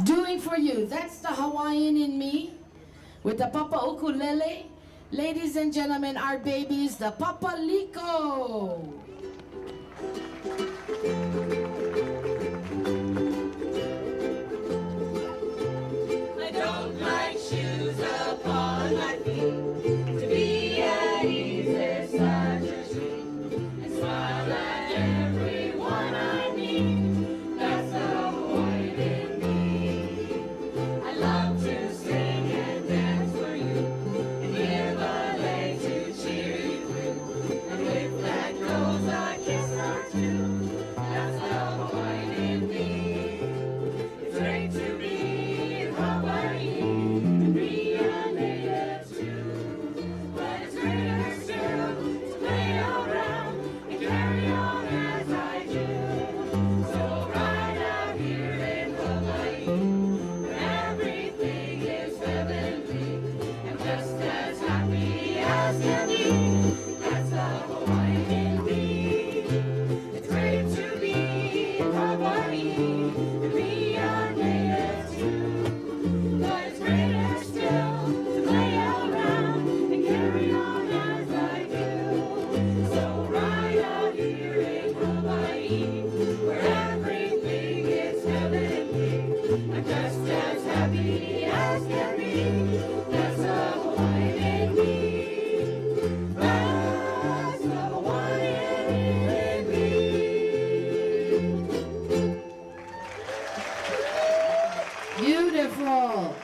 Doing for you. That's the Hawaiian in me with the Papa Ukulele. Ladies and gentlemen, our babies, the Papa Liko. I don't like shoes upon my feet. To be at ease is such a treat. And smile at everyone I meet. That's the Hawaiian in me. I love to sing and dance for you, and give a leg to cheer you through. And if that goes, a kiss or two. That's the Hawaiian in me. It's great to be in Hawaii and be a native too. But it's greater still to play around and carry on as I do. So right out here in Hawaii, where everything is heavenly and just as happy as can be. That's the Hawaiian in me. It's great to be in Hawaii and be a native too. But it's greater still to play around and carry on as I do. So right out here in Hawaii, where everything is heavenly, I'm just as happy as can be. That's the Hawaiian in me. That's the Hawaiian in me. Beautiful.